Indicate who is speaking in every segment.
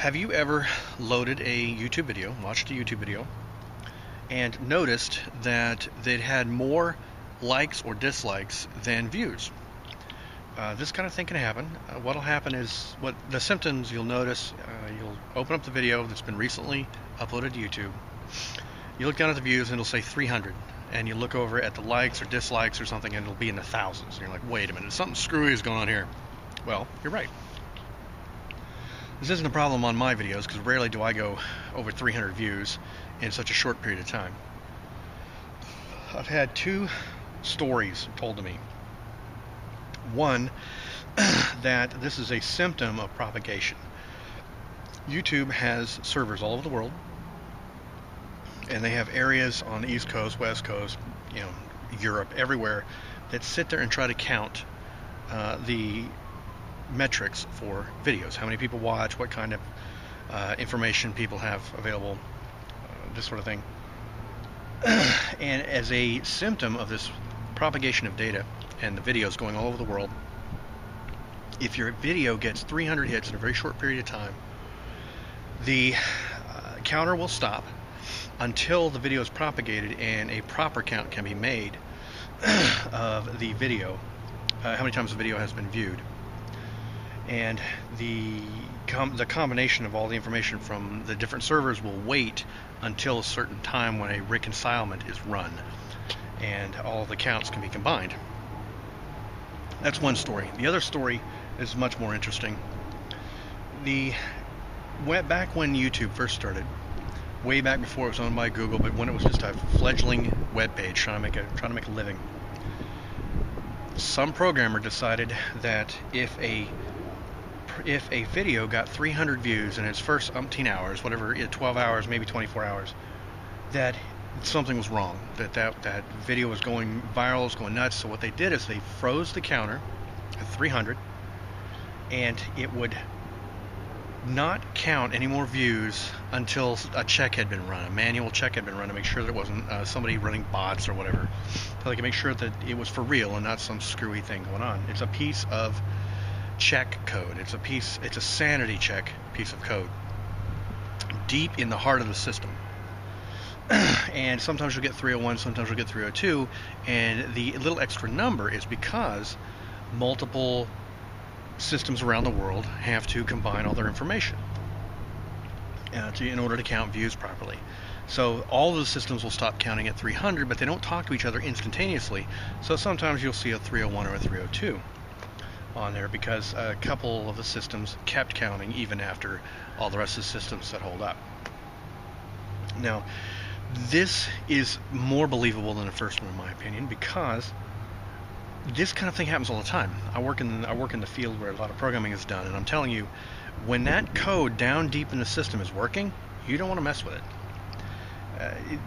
Speaker 1: Have you ever loaded a YouTube video, watched a YouTube video, and noticed that it had more likes or dislikes than views? This kind of thing can happen. What'll happen is, what the symptoms you'll notice, you'll open up the video that's been recently uploaded to YouTube. You look down at the views and it'll say 300, and you look over at the likes or dislikes or something and it'll be in the thousands. And you're like, wait a minute, something screwy is going on here. Well, you're right. This isn't a problem on my videos because rarely do I go over 300 views in such a short period of time. I've had two stories told to me. One, that this is a symptom of propagation. YouTube has servers all over the world, and they have areas on the East Coast, West Coast, Europe, everywhere, that sit there and try to count the metrics for videos. How many people watch, what kind of information people have available, this sort of thing. And as a symptom of this propagation of data and the videos going all over the world, if your video gets 300 hits in a very short period of time, the counter will stop until the video is propagated and a proper count can be made of the video, how many times the video has been viewed. And the combination of all the information from the different servers will wait until a certain time when a reconcilement is run and all of the counts can be combined. That's one story. The other story is much more interesting. Back when YouTube first started, way back before it was owned by Google, but when it was just a fledgling web page trying to make a living, some programmer decided that if a video got 300 views in its first umpteen hours, whatever, 12 hours, maybe 24 hours, that something was wrong, that video was going viral, was going nuts. So what they did is they froze the counter at 300, and it would not count any more views until a check had been run, a manual check had been run to make sure there wasn't somebody running bots or whatever, so they could make sure that it was for real and not some screwy thing going on. It's a piece of check code. It's a sanity check piece of code deep in the heart of the system. And sometimes you'll get 301, sometimes you'll get 302, and the little extra number is because multiple systems around the world have to combine all their information in order to count views properly. So all of the systems will stop counting at 300, but they don't talk to each other instantaneously. So sometimes you'll see a 301 or a 302 on there because a couple of the systems kept counting even after all the rest of the systems said hold up. Now, this is more believable than the first one in my opinion, because this kind of thing happens all the time. I work in the field where a lot of programming is done, and I'm telling you, when that code down deep in the system is working, you don't want to mess with it.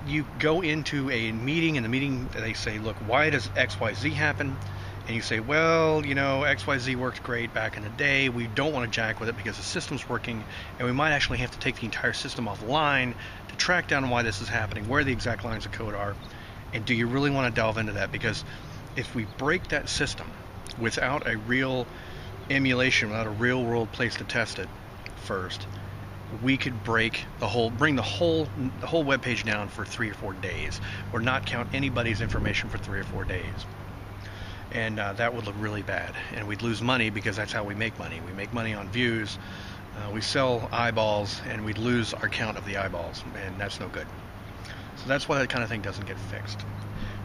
Speaker 1: You go into a meeting, and the meeting, they say, look, why does XYZ happen? And you say, well, XYZ worked great back in the day. We don't want to jack with it because the system's working, and we might actually have to take the entire system offline to track down why this is happening, where the exact lines of code are. And do you really want to delve into that? Because if we break that system without a real emulation, without a real world place to test it first, we could bring the whole web page down for 3 or 4 days, or not count anybody's information for 3 or 4 days. And that would look really bad, and we'd lose money because that's how we make money. We make money on views. We sell eyeballs, and we'd lose our count of the eyeballs, and that's no good. So that's why that kind of thing doesn't get fixed.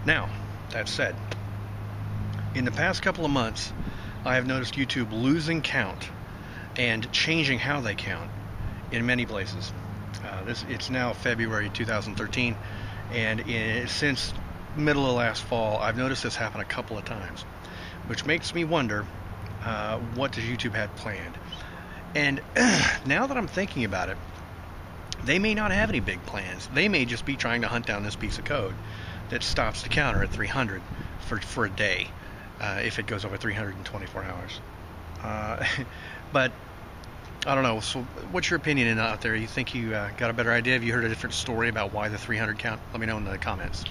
Speaker 1: Now, that said, in the past couple of months, I have noticed YouTube losing count and changing how they count in many places. It's now February 2013, and since middle of last fall, I've noticed this happen a couple of times, which makes me wonder, what does YouTube have planned? And now that I'm thinking about it, they may not have any big plans. They may just be trying to hunt down this piece of code that stops the counter at 300 for a day, if it goes over 324 hours. But I don't know. So what's your opinion out there? You think you got a better idea? Have you heard a different story about why the 300 count? Let me know in the comments.